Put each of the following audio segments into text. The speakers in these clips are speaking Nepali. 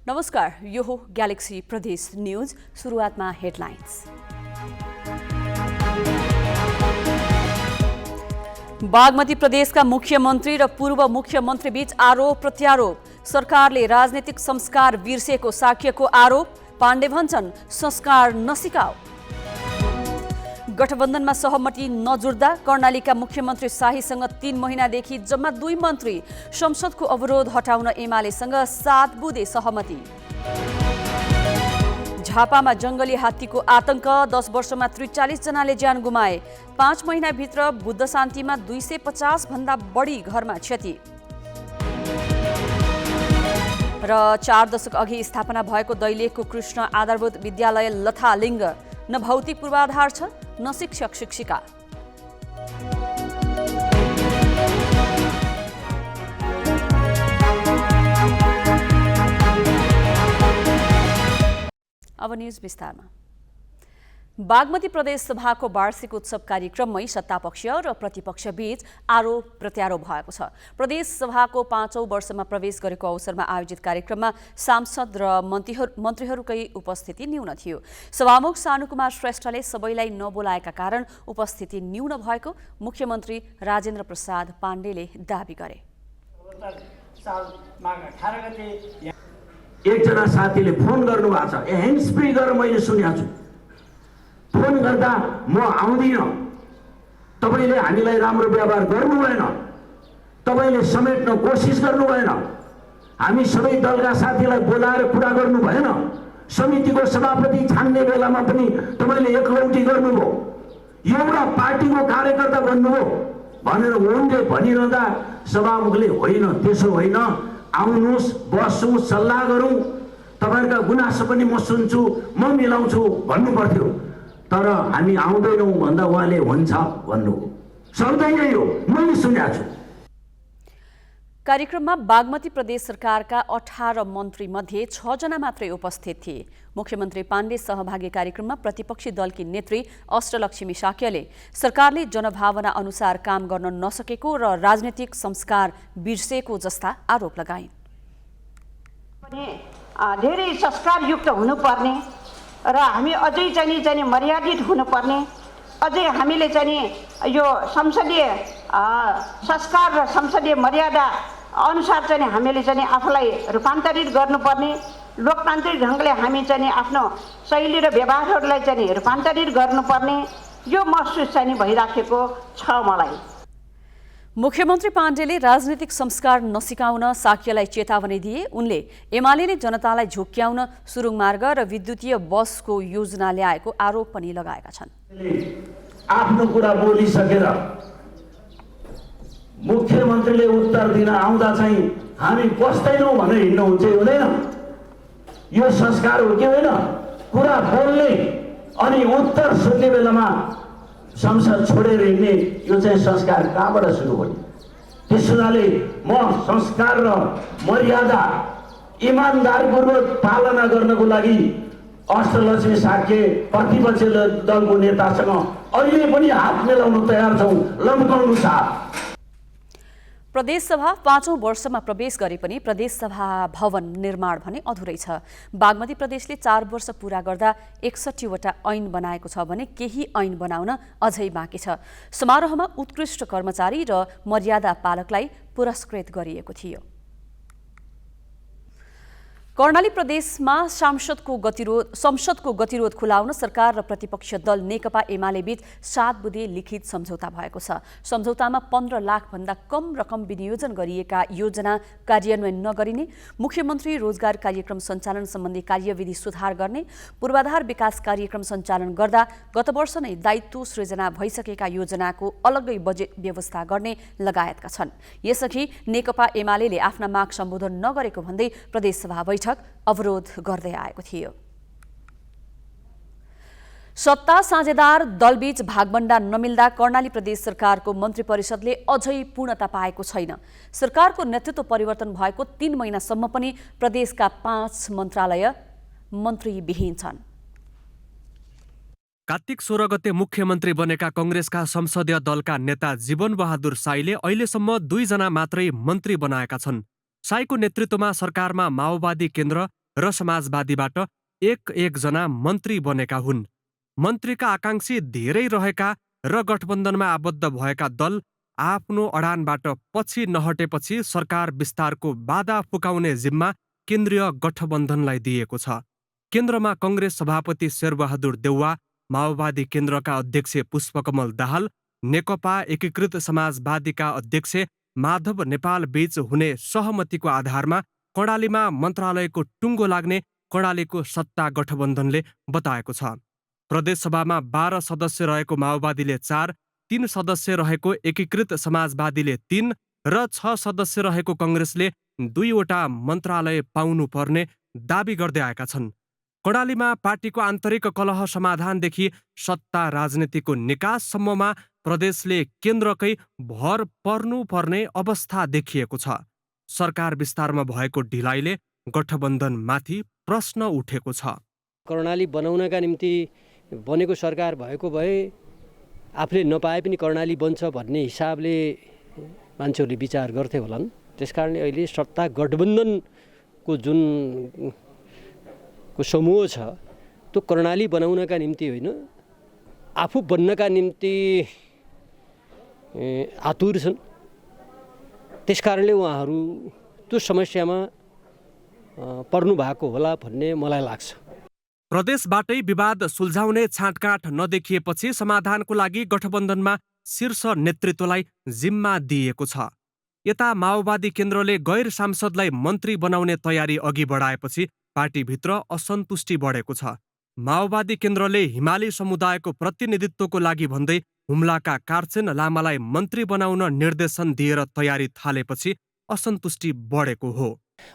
नमस्कार, यो हो ग्यालेक्सी प्रदेश न्यूज। सुरुवातमा हेडलाइन्स। बागमती प्रदेशका मुख्यमन्त्री र पूर्व मुख्यमन्त्री बीच आरोप प्रत्यारोप। सरकारले राजनीतिक संस्कार बिर्सेको साक्यको आरोप। पाण्डे भन्छन् संस्कार नसिकाऊ। गठबन्धनमा सहमति नजुट्दा कर्णालीका मुख्यमन्त्री शाहीसँग 3 महिनादेखि जम्मा 2 मन्त्री। संसदको अवरोध हटाउन एमालेसँग 7 बुँदे सहमति। झापामा जङ्गली हात्तीको आतंक, 10 वर्षमा 43 जनाले ज्यान गुमाए। 5 महिनाभित्र बुद्ध शान्तिमा 250 भन्दा बढी घरमा क्षति। र 4 दशक अघि स्थापना भएको दैलेखको कृष्ण आधारभूत विद्यालय लथालिङ्ग। न भौतिक पूर्वाधार छ, न शिक्षक शिक्षिका। अब न्यूज विस्तारमा। बागमती प्रदेश सभाको वार्षिक उत्सव कार्यक्रममै सत्तापक्ष र प्रतिपक्ष बीच आरोप प्रत्यारोप भएको छ। प्रदेश सभाको 5औं वर्षमा प्रवेश गरेको अवसरमा आयोजित कार्यक्रममा सांसद र मन्त्रीहरूकै उपस्थिति न्यून थियो। सभामुख सानुकुमार श्रेष्ठले सबैलाई नबोलाएका कारण उपस्थिति न्यून भएको मुख्यमन्त्री राजेन्द्र प्रसाद पाण्डेले दाबी गरे। एकजना साथीले फोन गर्नुभएको छ, ह्यान्ड फ्री गरेर मैले सुनेको छु। फोन गर्दा म आउँदिनँ, तपाईँले हामीलाई राम्रो व्यवहार गर्नु भएन, तपाईँले समेट्न कोसिस गर्नु भएन, हामी सबै दलका साथीलाई बोलाएर कुरा गर्नु भएन, समितिको सभापति छान्ने बेलामा पनि तपाईँले एकलौटी गर्नुभयो, एउटा पार्टीको कार्यकर्ता बन्नुभयो भनेर उनले भनिरहँदा सभामुखले होइन त्यसो होइन, आउनुहोस् बसौँ सल्लाह गरौँ, तपाईँहरूका गुनासो पनि म सुन्छु, म मिलाउँछु भन्नु पर्थ्यो। तर हामी आउँदैनौँ भन्दा उहाँले हुन्छ भन्नुभयो। सबै यही हो, मैले सुनेको छु। कार्यक्रममा बागमती प्रदेश सरकारका 18 मन्त्री मध्ये 6 जना मात्रै उपस्थित थिए। मुख्यमन्त्री पाण्डे सहभागी कार्यक्रममा प्रतिपक्षी दलकी नेत्री अष्टलक्ष्मी शाक्यले सरकारले जनभावना अनुसार काम गर्न नसकेको र राजनीतिक संस्कार बिर्सेको जस्ता आरोप लगाइन्। धेरै संस्कारयुक्त हुनुपर्ने र हामी अझै चाहिँ मर्यादित हुनुपर्ने, अझै हामीले चाहिँ यो संसदीय संस्कार र संसदीय मर्यादा अनुसार चाहिँ हामीले चाहिँ आफूलाई रूपान्तरित गर्नुपर्ने, लोकतान्त्रिक ढङ्गले हामी चाहिँ आफ्नो शैली र व्यवहारहरूलाई चाहिँ रूपान्तरित गर्नुपर्ने, यो महसुस चाहिँ भइराखेको छ मलाई। मुख्यमन्त्री पाण्डेले राजनीतिक संस्कार नसिकाउन साक्यलाई चेतावनी दिए। उनले एमाले जनतालाई झुक्क्याउन सुरुङ मार्ग र विद्युतीय बसको योजना ल्याएको आरोप पनि लगाएका छन्। आफ्नो कुरा बोलिसकेर मुख्यमन्त्रीले उत्तर दिन आउँदा चाहिँ हामी बस्दैनौँ भनेर हिँड्नुहुन्छ, हुँदैन? यो संस्कार हो कि होइन? कुरा बोल्ने अनि उत्तर सुन्ने बेलामा संसद छोडेर हिँड्ने, यो चाहिँ संस्कार कहाँबाट सुरु भयो? त्यस हुनाले म संस्कार र मर्यादा इमान्दारपूर्वक पालना गर्नको लागि अष्टलक्ष्मी शाक्य प्रतिपक्ष दलको नेतासँग अहिले पनि हात मिलाउन तयार छौँ, लम्काउनु साथ। प्रदेशसभा 5औं वर्षमा प्रवेश गरे पनि प्रदेशसभा भवन निर्माण भने अधुरै छ। बागमती प्रदेशले 4 वर्ष पूरा गर्दा 61 वटा ऐन बनाएको छ भने केही ऐन बनाउन अझै बाँकी छ। समारोहमा उत्कृष्ट कर्मचारी र मर्यादा पालकलाई पुरस्कृत गरिएको थियो। कर्णाली प्रदेशमा संसदको गतिरोध खुलाउन सरकार र प्रतिपक्ष दल नेकपा एमाले बीच 7 बुँदे लिखित सम्झौता भएको छ। सम्झौतामा 15 लाख भन्दा कम रकम विनियोजन गरिएका योजना कार्यान्वयन नगरिने, मुख्यमन्त्री रोजगार कार्यक्रम सञ्चालन सम्बन्धी कार्यविधि सुधार गर्ने, पूर्वाधार विकास कार्यक्रम सञ्चालन गर्दा गत वर्ष नै दायित्व सृजना भइसकेका योजनाको अलग्गै बजेट व्यवस्था गर्ने लगायतका छन्। यसअघि नेकपा एमाले आफ्ना माग सम्बोधन नगरेको भन्दै प्रदेशसभा अवरोध गर्दै आएको थियो। सत्ता साझेदार दलबीच भागभण्डा नमिल्दा कर्णाली प्रदेश सरकारको मन्त्री परिषदले अझै पूर्णता पाएको छैन। सरकारको नेतृत्व परिवर्तन भएको 3 महिनासम्म पनि प्रदेशका 5 मन्त्रालय मन्त्रीविहीन छन्। कार्तिक 16 गते मुख्यमन्त्री बनेका कांग्रेसका संसदीय दलका नेता जीवन बहादुर साईले अहिलेसम्म 2 जना मात्रै मन्त्री बनाएका छन्। साईको नेतृत्वमा सरकारमा माओवादी केन्द्र र समाजवादीबाट एक-एकजना मन्त्री बनेका हुन्। मन्त्रीका आकाङ्क्षी धेरै रहेका र गठबन्धनमा आबद्ध भएका दल आफ्नो अडानबाट पछि नहटेपछि सरकार विस्तारको बाधा फुकाउने जिम्मा केन्द्रीय गठबन्धनलाई दिएको छ। केन्द्रमा कङ्ग्रेस सभापति शेरबहादुर देउवा, माओवादी केन्द्रका अध्यक्ष पुष्पकमल दाहाल, नेकपा एकीकृत समाजवादीका अध्यक्ष माधव नेपाल बीच हुने सहमतिको आधारमा कर्णालीमा मन्त्रालयको टुङ्गो लाग्ने कर्णालीको सत्ता गठबन्धनले बताएको छ। प्रदेशसभामा 12 सदस्य रहेको माओवादीले 4, 3 सदस्य रहेको एकीकृत समाजवादीले 3 र 6 सदस्य रहेको कङ्ग्रेसले 2वटा मन्त्रालय पाउनुपर्ने दाबी गर्दै आएका छन्। कर्णालीमा पार्टीको आन्तरिक कलह समाधानदेखि सत्ता राजनीतिको निकाससम्ममा प्रदेशले केन्द्रकै भर पर्नुपर्ने अवस्था देखिएको छ। सरकार विस्तारमा भएको ढिलाइले गठबन्धनमाथि प्रश्न उठेको छ। कर्णाली बनाउनका निम्ति बनेको सरकार भएको भए आफूले नपाए पनि कर्णाली बन्छ भन्ने हिसाबले मान्छेहरूले विचार गर्थे होलान्। त्यसकारणले अहिले सत्ता गठबन्धनको जुन को समूह छ त्यो कर्णाली बनाउनका निम्ति होइन, आफू बन्नका निम्ति आतुर छन्। त्यसकारणले उहाँहरू त्यो समस्यामा पर्नु भएको होला भन्ने मलाई लाग्छ। प्रदेशबाटै विवाद सुल्झाउने छाँटकाँट नदेखिएपछि समाधानको लागि गठबन्धनमा शीर्ष नेतृत्वलाई जिम्मा दिएको छ। यता माओवादी केन्द्रले गैर सांसदलाई मन्त्री बनाउने तयारी अघि बढाएपछि पार्टीभित्र असन्तुष्टि बढेको छ। माओवादी केन्द्रले हिमाली समुदायको प्रतिनिधित्वको लागि भन्दै हुम्लाका कार्चेन लामालाई मन्त्री बनाउन निर्देशन दिएर तयारी थालेपछि असन्तुष्टि बढेको हो।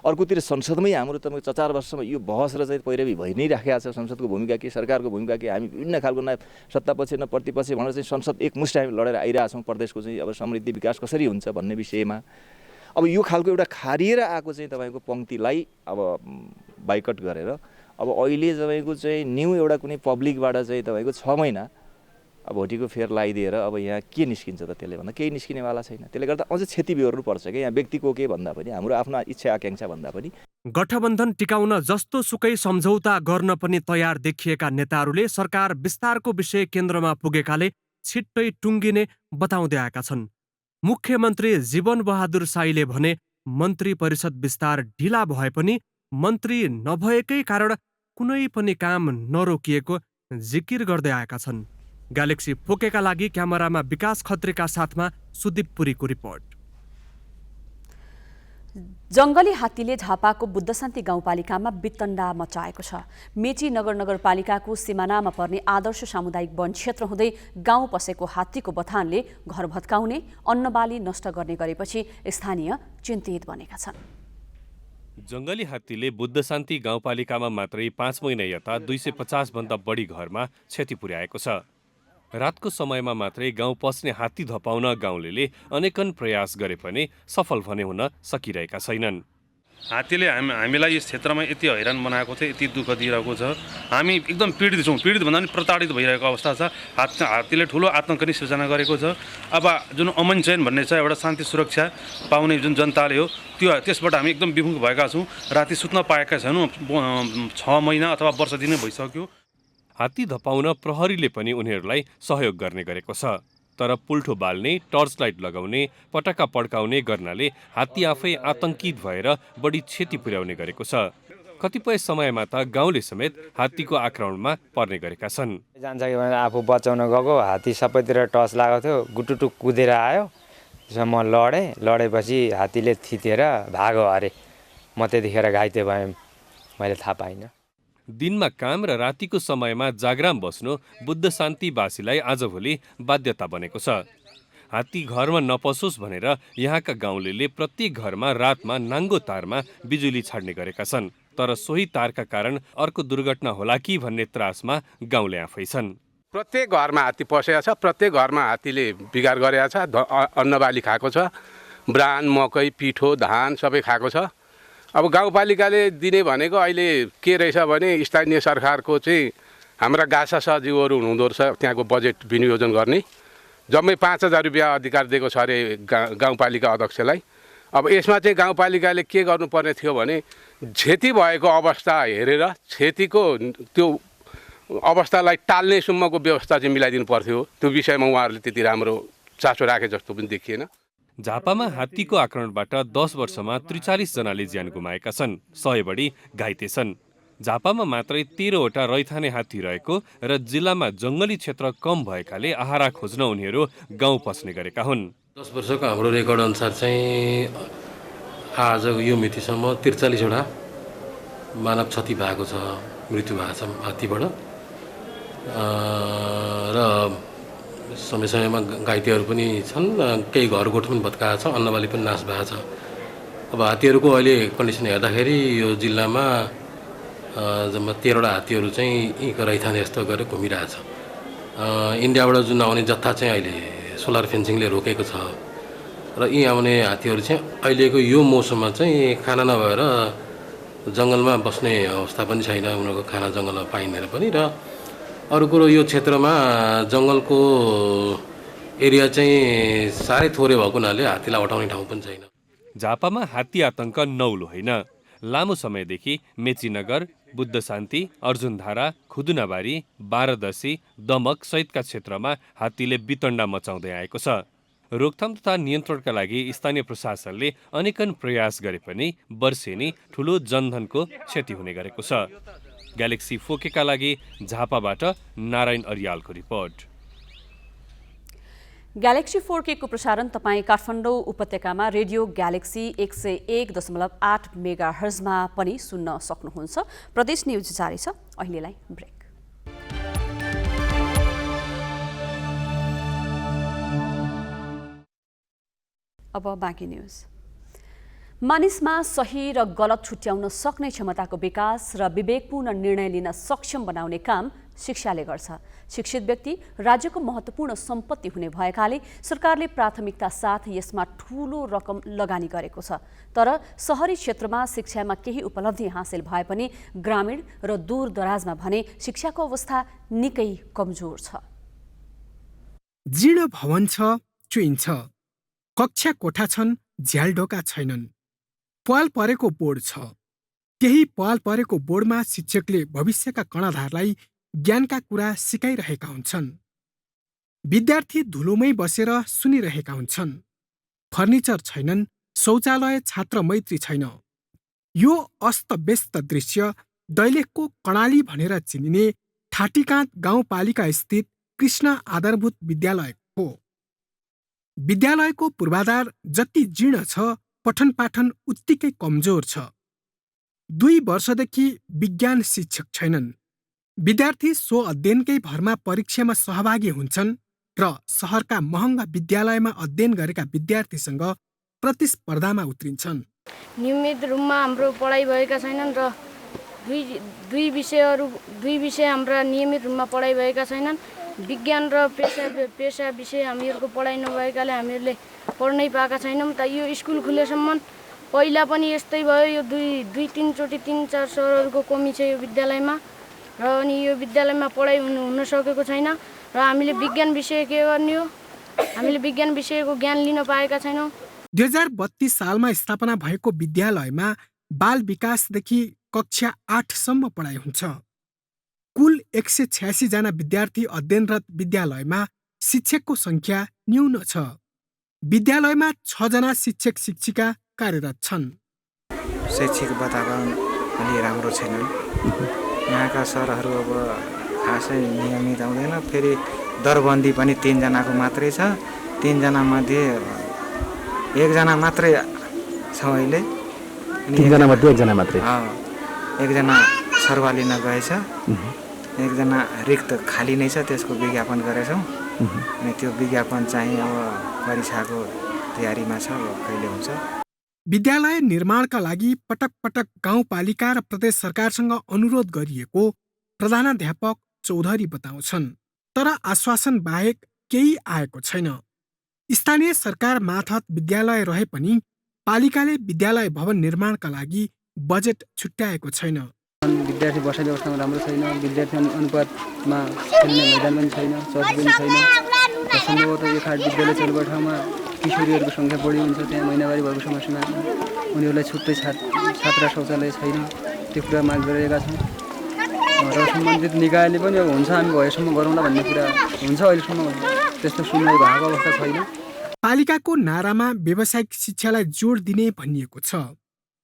अर्कोतिर संसदमै हाम्रो तपाईँ 4 वर्षमा यो बहस र चाहिँ पैरवी भइ नै राखेको छ। संसदको भूमिका के, सरकारको भूमिका के, हामी विभिन्न खालको न सत्तापक्ष न प्रतिपक्ष भनेर चाहिँ संसद एकमुष्ट हामी लडेर आइरहेछौँ। प्रदेशको चाहिँ अब समृद्धि विकास कसरी हुन्छ भन्ने विषयमा अब यो खालको एउटा खारिएर आएको चाहिँ तपाईँको पङ्क्तिलाई अब बाइकट गरेर अब अहिले तपाईँको चाहिँ न्यू एउटा कुनै पब्लिकबाट चाहिँ तपाईँको 6 महिना अब भोटिको फेर लगाइदिएर अब यहाँ के निस्किन्छ त? त्यसले भन्दा केही निस्किनेवाला छैन। त्यसले गर्दा अझै क्षति बिहोर्नु पर्छ कि यहाँ व्यक्तिको के भन्दा पनि हाम्रो आफ्नो इच्छा आकाङ्क्षा भन्दा पनि गठबन्धन टिकाउन जस्तो सुकै सम्झौता गर्न पनि तयार देखिएका नेताहरूले सरकार विस्तारको विषय केन्द्रमा पुगेकाले छिट्टै टुङ्गिने बताउँदै आएका छन्। मुख्यमन्त्री जीवन बहादुर साईले भने मन्त्री परिषद विस्तार ढिला भए पनि मन्त्री नभएकै कारण कुनै पनि काम नरोकिएको जिकिर गर्दै आएका छन्। ग्यालेक्सी फोकेका लागि क्यामेरामा विकास खत्रीका साथमा सुदीप पुरीको रिपोर्ट। जंगली हात्तीले झापाको बुद्धशान्ति गाउँपालिकामा वितण्डा मचाएको छ। मेची नगरपालिकाको सिमानामा पर्ने आदर्श सामुदायिक वन क्षेत्र हुँदै गाउँ पसेको हात्तीको बथानले घर भत्काउने, अन्नबाली नष्ट गर्ने गरेपछि स्थानीय चिन्तित बनेका छन्। जंगली हात्तीले बुद्धशान्ति गाउँपालिकामा मात्रै 5 महिना यता 250 भन्दा बढी घरमा क्षति पुर्याएको छ। रातको समयमा मात्रै गाउँ पस्ने हात्ती धपाउन गाउँलेले अनेकन प्रयास गरे पनि सफल भने हुन सकिरहेका छैनन्। हात्तीले हामीलाई यस क्षेत्रमा यति हैरान बनाएको छ, यति दुःख दिइरहेको छ। हामी एकदम पीडित छौँ। पीडित भन्दा पनि प्रताडित भइरहेको अवस्था छ। हात्तीले ठुलो आतंक नै सृजना गरेको छ। अब जुन अमन चयन भन्ने छ, एउटा शान्ति सुरक्षा पाउने जुन जनताले हो, त्यसबाट हामी एकदम विमुख भएका छौँ। राति सुत्न पाएका छैनौँ। 6 महिना अथवा वर्ष दिन भइसक्यो। हात्ती धपाउन प्रहरीले पनि उनीहरूलाई सहयोग गर्ने गरेको छ। तर पुल्ठो बाल्ने, टर्च लाइट लगाउने, पटक्का पड्काउने गर्नाले हात्ती आफै आतंकित भएर बढी क्षति पुर्याउने गरेको छ। कतिपय समयमा त गाउँले समेत हात्तीको आक्रमणमा पर्ने गरेका छन्। जान्छ कि भने आफू बचाउन गएको हात्ती सबैतिर टर्च लगाएको थियो, गुटुटुक कुदेर आयो। त्यसमा म लडेपछि हात्तीले थितेर भागो अरे। म त्यतिखेर घाइते भएँ, मैले थाहा पाइनँ। दिनमा काम र रातिको समयमा जागराम बस्नु बुद्धशान्तिवासीलाई आजभोलि बाध्यता बनेको छ। हात्ती घरमा नपसोस् भनेर यहाँका गाउँलेले प्रत्येक घरमा रातमा नाङ्गो तारमा बिजुली छाड्ने गरेका छन्। तर सोही तारका कारण अर्को दुर्घटना होला कि भन्ने त्रासमा गाउँले आफै छन्। प्रत्येक घरमा हात्ती पसेको छ। प्रत्येक घरमा हात्तीले बिगार गरेको छ। अन्नबाली खाएको छ। ब्रान, मकै, पिठो, धान सबै खाएको छ। अब गाउँपालिकाले दिने भनेको अहिले के रहेछ भने स्थानीय सरकारको चाहिँ हाम्रा गासा सचिवहरू हुनुहुँदो रहेछ, त्यहाँको बजेट विनियोजन गर्ने। जम्मै 5000 रुपियाँ अधिकार दिएको छ अरे गाउँपालिका अध्यक्षलाई। अब यसमा चाहिँ गाउँपालिकाले के गर्नुपर्ने थियो भने क्षति भएको अवस्था हेरेर क्षतिको त्यो अवस्थालाई टाल्ने सम्मको व्यवस्था चाहिँ मिलाइदिनु पर्थ्यो। त्यो विषयमा उहाँहरूले त्यति राम्रो चासो राखे जस्तो पनि देखिएन। झापामा हात्तीको आक्रमणबाट 10 वर्षमा 43 जनाले ज्यान गुमाएका छन्, 100 बढी घाइते छन्। झापामा मात्रै 13वटा रैथाने हात्ती रहेको र जिल्लामा जङ्गली क्षेत्र कम भएकाले आहारा खोज्न उनीहरू गाउँ पस्ने गरेका हुन्। 10 वर्षको हाम्रो रेकर्ड अनुसार चाहिँ आज यो मितिसम्म 43वटा मानव क्षति भएको छ, मृत्यु भएको छ हात्तीबाट र समय समयमा घाइतेहरू पनि छन्। केही घरगोठ पनि भत्काएको छ, अन्नबाली पनि नाश भएको छ। अब हात्तीहरूको अहिले कन्डिसन हेर्दाखेरि यो जिल्लामा जम्मा 13वटा हात्तीहरू चाहिँ यहीँको रैथाने जस्तो गरेर घुमिरहेछ। इन्डियाबाट जुन आउने जत्था चाहिँ अहिले सोलर फेन्सिङले रोकेको छ र यी आउने हात्तीहरू चाहिँ अहिलेको यो मौसममा चाहिँ खाना नभएर जङ्गलमा बस्ने अवस्था पनि छैन, उनीहरूको खाना जङ्गलमा पाइँदैन पनि। र अरू कुरो यो क्षेत्रमा जङ्गलको एरिया चाहिँ साह्रै थोरै भएको हुनाले हात्तीलाई हटाउने ठाउँ पनि छैन। झापामा हात्ती आतंक नौलो होइन। लामो समयदेखि मेचीनगर, बुद्ध शान्ति, अर्जुनधारा, खुदुनाबारी, बारादसी, दमक सहितका क्षेत्रमा हात्तीले वितण्डा मचाउँदै आएको छ। रोकथाम तथा नियन्त्रणका लागि स्थानीय प्रशासनले अनेकन प्रयास गरे पनि वर्षेनी ठूलो जनधनको क्षति हुने गरेको छ। ग्यालेक्सी 4K का लागि झापाबाट नारायण अर्यालको रिपोर्ट। ग्यालेक्सी 4K को प्रसारण तपाईँ काठमाडौँ उपत्यकामा रेडियो ग्यालेक्सी 101.8 मेगाहर्जमा पनि सुन्न सक्नुहुन्छ। प्रदेश न्युज जारी छ, अहिलेलाई ब्रेक। अब बाँकी न्युज। मानिसमा सही र गलत छुट्याउन सक्ने क्षमताको विकास र विवेकपूर्ण निर्णय लिन सक्षम बनाउने काम शिक्षाले गर्छ। शिक्षित व्यक्ति राज्यको महत्त्वपूर्ण सम्पत्ति हुने भएकाले सरकारले प्राथमिकता साथ यसमा ठूलो रकम लगानी गरेको छ। तर शहरी क्षेत्रमा शिक्षामा केही उपलब्धि हासिल भए पनि ग्रामीण र दूरदराजमा भने शिक्षाको अवस्था निकै कमजोर छ। जीर्ण भवन छ, चुइन्छ, कक्षा कोठा छन्, झ्यालढोका छैनन्, पाल परेको बोर्ड छ। केही पाल परेको बोर्डमा शिक्षकले भविष्यका कर्णधारलाई ज्ञानका कुरा सिकाइरहेका हुन्छन्। विद्यार्थी धुलोमै बसेर सुनिरहेका हुन्छन्। फर्निचर छैनन्, शौचालय छात्र मैत्री छैन। यो अस्तव्यस्त दृश्य दैलेखको कर्णाली भनेर चिनिने ठाटीकाँध गाउँपालिका स्थित कृष्ण आधारभूत विद्यालय हो। विद्यालयको पूर्वाधार जति जीर्ण छ, पठन पाठन उत्तिकै कमजोर छ। 2 वर्षदेखि विज्ञान शिक्षक छैनन्। विद्यार्थी सो अध्ययनकै भरमा परीक्षामा सहभागी हुन्छन् र शहरका महँगा विद्यालयमा अध्ययन गरेका विद्यार्थीसँग प्रतिस्पर्धामा उत्रिन्छन्। नियमित रूपमा हाम्रो पढाइ भएका छैनन् र दुई विषय हाम्रा नियमित रूपमा पढाइ भएका छैनन्। विज्ञान र पेशा विषय हामीहरूको पढाइ नभएकाले हामीहरूले पढ्नै पाएका छैनौँ। त यो स्कुल खुलेसम्म पहिला पनि यस्तै भयो। यो 2-3 चोटि 3-4 सरहरूको कमी छ यो विद्यालयमा र अनि यो विद्यालयमा पढाइ हुन सकेको छैन र हामीले विज्ञान विषय के गर्ने हो, हामीले विज्ञान विषयको ज्ञान लिन पाएका छैनौँ। 2032 सालमा स्थापना भएको विद्यालयमा बाल विकासदेखि कक्षा 8 सम्म पढाइ हुन्छ। कुल 186 जना विद्यार्थी अध्ययनरत विद्यालयमा शिक्षकको संख्या न्यून छ। विद्यालयमा 6 जना शिक्षक शिक्षिका कार्यरत छन्। शैक्षिक वातावरण अलि राम्रो छैन। यहाँका सरहरू अब खासै नियमित आउँदैन। फेरि दरबन्दी पनि 3 जनाको मात्रै छ। 3 जना मध्ये 1 जना मात्रै छ अहिले। 3 जना मध्ये 1 जना मात्रै। 1 जना सरवा लिन गएछ। 1 जना रिक्त खाली नै छ, त्यसको विज्ञापन गरेछौँ। अनि त्यो विज्ञापन चाहिँ अब परीक्षाको तयारीमा छ, कहिले हुन्छ। विद्यालय निर्माणका लागि पटक पटक गाउँपालिका र प्रदेश सरकारसँग अनुरोध गरिएको प्रधानाध्यापक चौधरी बताउँछन्। तर आश्वासन बाहेक केही आएको छैन। स्थानीय सरकार मार्फत विद्यालय रहे पनि पालिकाले विद्यालय भवन निर्माणका लागि बजेट छुट्याएको छैन। विद्यार्थी बस्ने व्यवस्थामा राम्रो छैन। विद्यार्थी अनुपातमा खेल्ने मैदान पनि छैन, चर्च पनि छैन। सम्भवतः यो खाट विद्यालय चल्ने ठाउँमा किशोरीहरूको सङ्ख्या बढी हुन्छ त्यहाँ महिनावारी भएको समस्यामा उनीहरूलाई छुट्टै छात्रा शौचालय छैन, त्यो कुरा माग गरिरहेका छौँ र सम्बन्धित निकायले पनि अब हुन्छ हामी भएसम्म गरौँला भन्ने कुरा हुन्छ, अहिलेसम्म त्यस्तो सुनवाई भएको अवस्था छैन। पालिकाको नारामा व्यावसायिक शिक्षालाई जोड दिने भनिएको छ,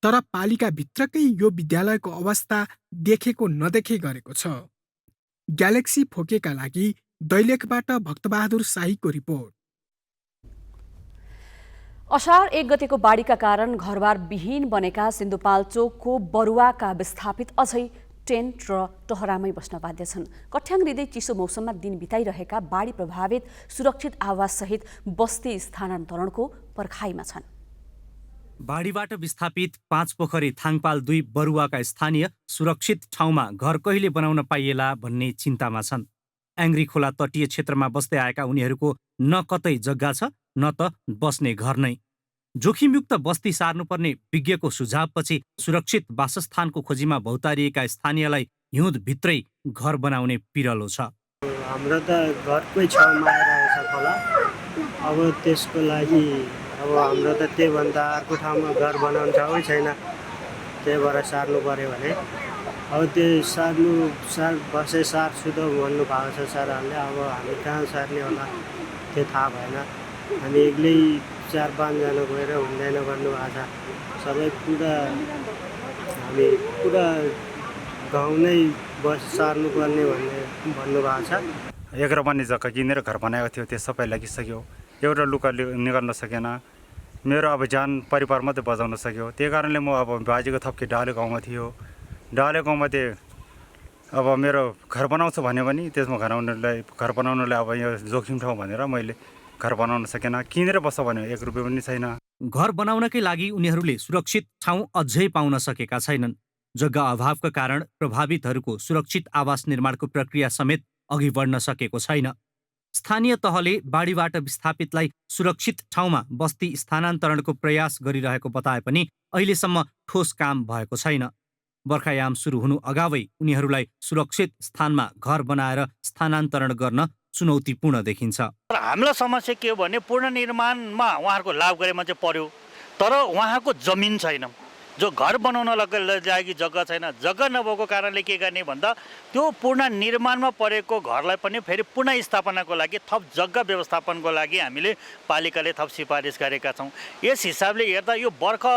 तर पालिकाभित्रकै यो विद्यालयको अवस्था देखेको नदेखे गरेको छ। ग्यालेक्सी फोकेका लागि दैलेखबाट भक्तबहादुर शाहीको रिपोर्ट। असार 1 गतेको बाढीका कारण घरबार विहीन बनेका सिन्धुपाल्चोकको बरुवाका विस्थापित अझै टेन्ट र टहरामै बस्न बाध्य छन्। कठ्याङ्ग्रिँदै चिसो मौसममा दिन बिताइरहेका बाढी प्रभावित सुरक्षित आवाससहित बस्ती स्थानान्तरणको पर्खाइमा छन्। बाढीबाट विस्थापित 5 पोखरी थाङपाल 2 बरुवाका स्थानीय सुरक्षित ठाउँमा घर कहिले बनाउन पाइएला भन्ने चिन्तामा छन्। एङ्ग्री खोला तटीय क्षेत्रमा बस्दै आएका उनीहरूको न कतै जग्गा छ न त बस्ने घर नै। जोखिमयुक्त बस्ती सार्नुपर्ने विज्ञको सुझावपछि सुरक्षित वासस्थानको खोजीमा भौतारिएका स्थानीयलाई हिउँदभित्रै घर बनाउने पिरलो छ। हाम्रो त घरकै छेउमा आइरहेको छ खोला, अब त्यसको लागि अब हाम्रो त त्योभन्दा अर्को ठाउँमा घर बनाउने ठाउँै छैन, त्यही भएर सार्नु पऱ्यो भने अब त्यो सार्छु त भन्नुभएको छ सरहरूले। अब हामी कहाँ सार्ने होला त्यो थाहा भएन, हामी एक्लै 4-5 जना गएर हुँदैन भन्नुभएको छ। सबै हामी पुरा गाउँ नै सार्नुपर्ने भन्नुभएको छ। 1 रोपनी जग्गा किनेर घर बनाएको थियो, त्यो सबै लागिसक्यो, एउटा लुका निकाल्न सकेन। मेरो अब जान परिवार मात्रै बचाउन सक्यो। त्यही कारणले म अब बाजेको थप्के डाले गाउँमा थियो, डाले गाउँमा अब मेरो घर बनाउँछु भन्यो भने त्यसमा घर बनाउनलाई अब यो जोखिम ठाउँ भनेर मैले घर बनाउन सकेन। किनेर बस्छ भन्यो 1 रुपियाँ पनि छैन। घर बनाउनकै लागि उनीहरूले सुरक्षित ठाउँ अझै पाउन सकेका छैनन्। जग्गा अभावका कारण प्रभावितहरूको सुरक्षित आवास निर्माणको प्रक्रिया समेत अघि बढ्न सकेको छैन। स्थानीय तहले बाढीबाट विस्थापितलाई सुरक्षित ठाउँमा बस्ती स्थानान्तरणको प्रयास गरिरहेको बताए पनि अहिलेसम्म ठोस काम भएको छैन। बर्खायाम सुरु हुनु अगावै उनीहरूलाई सुरक्षित स्थानमा घर बनाएर स्थानान्तरण गर्न चुनौतीपूर्ण देखिन्छ। हामीलाई समस्या के हो भने पुनर्निर्माणमा उहाँहरूको लाभ गरेमा चाहिँ पर्यो, तर उहाँको जमिन छैन, जो घर बनाउन लागि जग्गा छैन। जग्गा नभएको कारणले के गर्ने भन्दा त्यो पुनर्निर्माणमा परेको घरलाई पनि फेरि पुनर्स्थापनाको लागि थप जग्गा व्यवस्थापनको लागि हामीले पालिकाले थप सिफारिस गरेका छौँ। यस हिसाबले हेर्दा यो बर्खा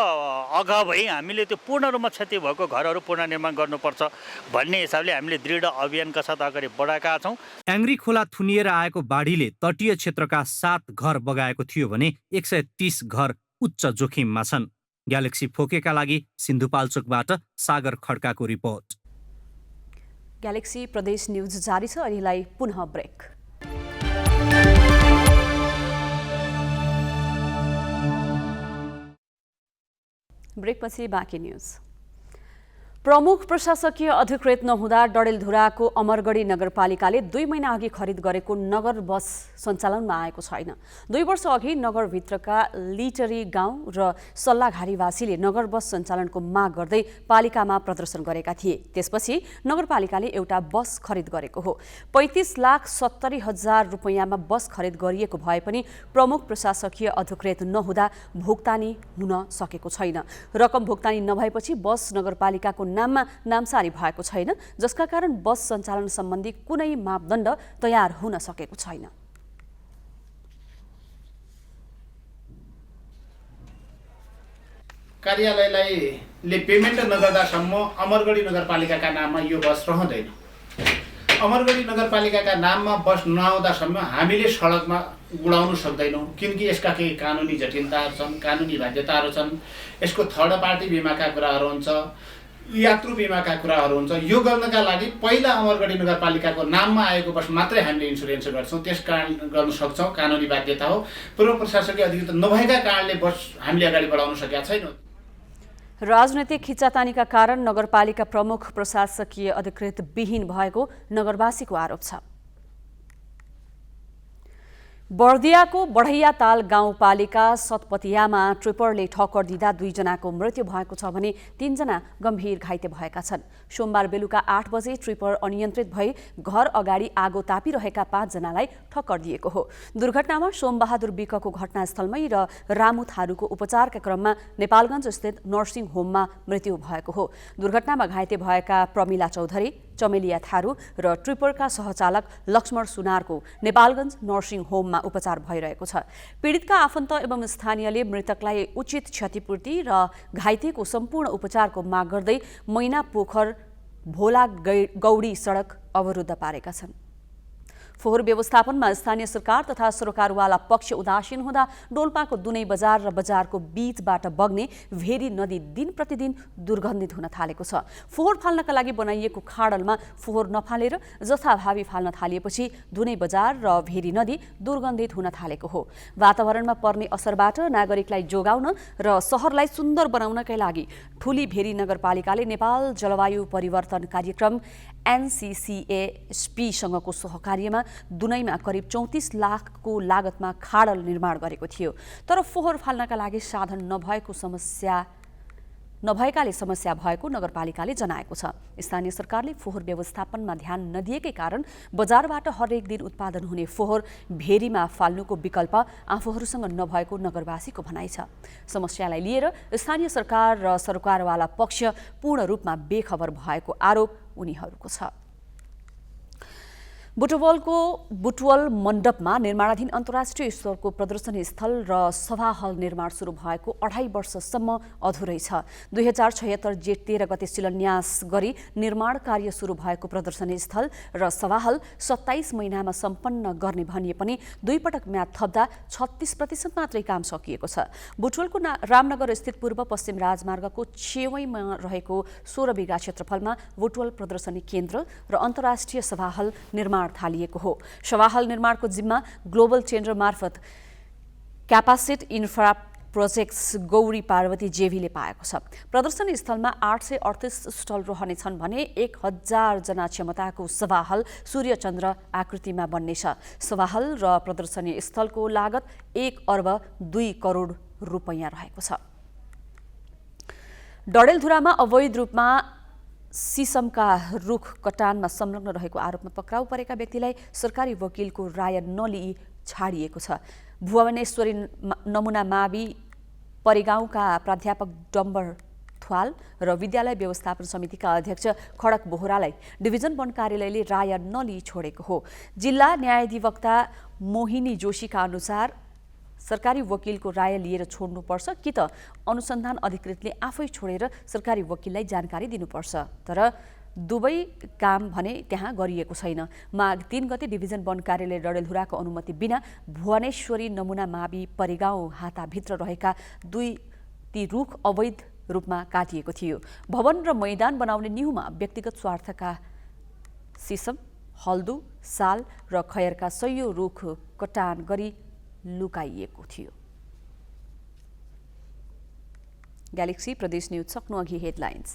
अगावै हामीले त्यो पूर्ण रूपमा क्षति भएको घरहरू पुनर्निर्माण गर्नुपर्छ भन्ने हिसाबले हामीले दृढ अभियानका साथ अगाडि बढाएका छौँ। एङ्ग्री खोला थुनिएर आएको बाढीले तटीय क्षेत्रका 7 घर बगाएको थियो भने 130 घर उच्च जोखिममा छन्। ग्यालेक्सी फोकेका लागि सिन्धुपाल्चोकबाट सागर खड्काको रिपोर्ट। ग्यालेक्सी प्रदेश न्यूज जारी छ, अहिलेलाई पुनः ब्रेक। ब्रेकपछि बाँकी न्यूज। प्रमुख प्रशासकीय अधिकृत नहुँदा डडेलधुराको अमरगढी नगरपालिकाले 2 महिना अघि खरिद गरेको नगर बस सञ्चालनमा आएको छैन। 2 वर्ष अघि नगरभित्रका लिटरी गाउँ र सल्लाघारीवासीले नगर बस सञ्चालनको माग गर्दै पालिकामा प्रदर्शन गरेका थिए। त्यसपछि नगरपालिकाले एउटा बस खरिद गरेको हो। 35,70,000 रुपैयाँमा बस खरिद गरिएको भए पनि प्रमुख प्रशासकीय अधिकृत नहुँदा भुक्तानी हुन सकेको छैन। रकम भुक्तानी नभएपछि बस नगरपालिकाको नाममा नामसारी भएको छैन, जसका कारण बस सञ्चालन सम्बन्धी कुनै मापदण्ड तयार हुन सकेको छैन। कार्यालयले पेमेन्ट नगर्दासम्म अमरगढी नगरपालिकाका नाममा यो बस रहँदैन। अमरगढी नगरपालिकाका नाममा बस नआउँदासम्म हामीले सडकमा उडाउन सक्दैनौँ, किनकि यसका केही कानुनी जटिलताहरू छन्, कानुनी बाध्यताहरू छन्। यसको थर्ड पार्टी बिमाका कुराहरू हुन्छ, यात्रु बिमाका कुराहरू हुन्छ। यो गर्नका लागि पहिला अमरगढी नगरपालिकाको नाममा आएको बस मात्रै हामीले इन्सुरेन्स गर्छौँ, त्यस कारण गर्न सक्छौँ, कानुनी बाध्यता हो। पूर्व प्रशासकीय अधिकृत नभएका कारणले बस हामीले अगाडि बढाउन सकेका छैनौँ। राजनैतिक खिचातानीका कारण नगरपालिका प्रमुख प्रशासकीय अधिकृत विहीन भएको नगरवासीको आरोप छ। बर्दियाको बढैयाताल गाउँपालिका सतपतियामा ट्रिपरले ठक्कर दिँदा 2 जनाको मृत्यु भएको छ भने 3 जना गम्भीर घाइते भएका छन्। सोमबार बेलुका 8 बजे ट्रिपर अनियन्त्रित भई घर अगाडि आगो तापिरहेका 5 जनालाई ठक्कर दिएको हो। दुर्घटनामा सोमबहादुर विकको घटनास्थलमै र रामु थारूको उपचारका क्रममा नेपालगञ्ज स्थित नर्सिङ होममा मृत्यु भएको हो। दुर्घटनामा घाइते भएका प्रमिला चौधरी, चमेलिया थारू र ट्रिपरका सहचालक लक्ष्मण सुनारको नेपालगञ्ज नर्सिङ होममा उपचार भइरहेको छ। पीडितका आफन्त एवं स्थानीयले मृतकलाई उचित क्षतिपूर्ति र घाइतेको सम्पूर्ण उपचारको माग गर्दै मैना पोखर भोला गौडी सडक अवरुद्ध पारेका छन्। फोहोर व्यवस्थापनमा स्थानीय सरकार तथा सरोकारवाला पक्ष उदासीन हुँदा डोल्पाको दुनै बजार र बजारको बीचबाट बग्ने भेरी नदी दिन प्रतिदिन दुर्गन्धित हुन थालेको छ। फोहोर फाल्नका लागि बनाइएको खाडलमा फोहोर नफालेर जथाभावी फाल्न थालिएपछि दुनै बजार र भेरी नदी दुर्गन्धित हुन थालेको हो। वातावरणमा पर्ने असरबाट नागरिकलाई जोगाउन र सहरलाई सुन्दर बनाउनकै लागि ठुली भेरी नगरपालिकाले नेपाल जलवायु परिवर्तन कार्यक्रम NCCASP सँगको सहकार्यमा दुनैमा करिब 34 लाखको लागतमा खाडल निर्माण गरेको थियो। तर फोहोर फाल्नका लागि साधन नभएकाले समस्या भएको नगरपालिकाले जनाएको छ। स्थानीय सरकारले फोहोर व्यवस्थापनमा ध्यान नदिएकै कारण बजारबाट हरेक दिन उत्पादन हुने फोहोर भेरीमा फाल्नुको विकल्प आफूहरूसँग नभएको नगरवासीको भनाइ छ। समस्यालाई लिएर स्थानीय सरकार र सरोकारवाला पक्ष पूर्ण रूपमा बेखबर भएको आरोप उनीहरूको छ। बुटवलको बुटवल मण्डपमा निर्माणाधीन अन्तर्राष्ट्रिय स्तरको प्रदर्शनी स्थल र सभा हल निर्माण सुरु भएको 2.5 वर्षसम्म अधुरै छ। 2076 जेठ 13 गते शिलान्यास गरी निर्माण कार्य सुरु भएको प्रदर्शनी स्थल र सभा हल 27 महिनामा सम्पन्न गर्ने भनिए पनि 2 पटक म्याद थप्दा 36% मात्रै काम सकिएको छ। बुटवलको रामनगर स्थित पूर्व पश्चिम राजमार्गको छेउमा रहेको 16 बिघा क्षेत्रफलमा बुटवल प्रदर्शनी केन्द्र र अन्तर्राष्ट्रिय सभा हल निर्माण थालिएको हो। सभा हल निर्माणको जिम्मा ग्लोबल टेन्डर मार्फत क्यापासिट इन्फ्रा प्रोजेक्ट्स गौरी पार्वती जेभीले पाएको छ। प्रदर्शनी स्थलमा 838 स्टल रहनेछन् भने 1000 जना क्षमताको सभा हल सूर्यचन्द्र आकृतिमा बन्नेछ। सभा हल र प्रदर्शनी स्थलको लागत 1 अर्ब 2 करोड रुपैयाँ रहेको छ। डडेलधुरामा अवैध रूपमा सिसमका रुख कटानमा संलग्न रहेको आरोपमा पक्राउ परेका व्यक्तिलाई सरकारी वकिलको राय नलिई छाडिएको छ। भुवनेश्वरी नमुना मावि परिगाउँका प्राध्यापक डम्बर थ्वाल र विद्यालय व्यवस्थापन समितिका अध्यक्ष खडक बोहरालाई डिभिजन वन कार्यालयले राय नलिई छोडेको हो। जिल्ला न्यायाधिवक्ता मोहिनी जोशीका अनुसार सरकारी वकिलको राय लिएर छोड्नुपर्छ कि त अनुसन्धान अधिकृतले आफै छोडेर सरकारी वकिललाई जानकारी दिनुपर्छ। तर दुवै काम भने त्यहाँ गरिएको छैन। माघ 3 गते डिभिजन वन कार्यालय डडेलधुराको अनुमति बिना भुवनेश्वरी नमुना मावि परिगाउँ हाताभित्र रहेका ती रुख अवैध रूपमा काटिएको थियो। भवन र मैदान बनाउने न्युमा व्यक्तिगत स्वार्थका सिसम, हल्दु, साल र खयरका 100 रुख कटान गरी लुकाइएको थियो। ग्यालेक्सी प्रदेश न्यूज सक्नु अघि हेडलाइन्स।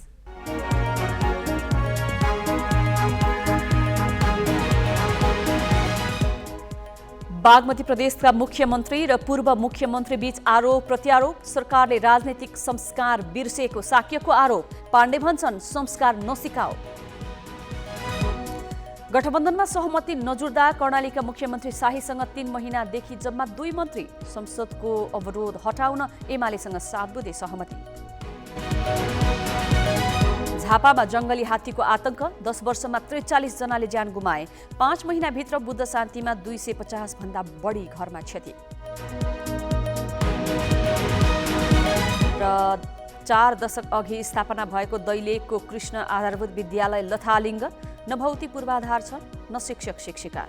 बागमती प्रदेशका मुख्यमन्त्री र पूर्व मुख्यमन्त्री बीच आरोप प्रत्यारोप। सरकारले राजनैतिक संस्कार बिर्सेको साक्यको आरोप। पाण्डे भन्छन् संस्कार नसिकाओ। गठबन्धनमा सहमति नजुड्दा कर्णालीका मुख्यमन्त्री शाहीसँग 3 महिनादेखि जम्मा 2 मन्त्री। संसदको अवरोध हटाउन एमालेसँग 7 बुँदे सहमति। झापामा जंगली हात्तीको आतंक। 10 वर्षमा 43 जनाले ज्यान गुमाए। 5 महिनाभित्र बुद्ध शान्तिमा 250 भन्दा बढी घरमा क्षति। र 4 दशक अघि स्थापना भएको दैलेखको कृष्ण आधारभूत विद्यालय लथालिङ्ग। न भौतिक पूर्वाधार छ, न शिक्षक शिक्षिका।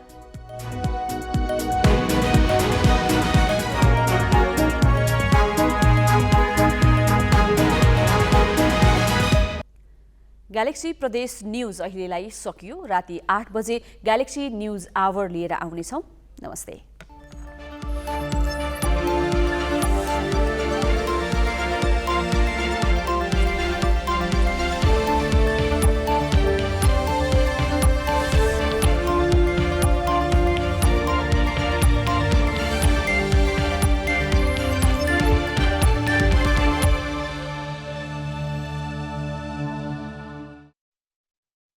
ग्यालेक्सी प्रदेश न्यूज अहिलेलाई सकियो। राति 8 बजे ग्यालेक्सी न्यूज आवर लिएर आउनेछौँ। नमस्ते।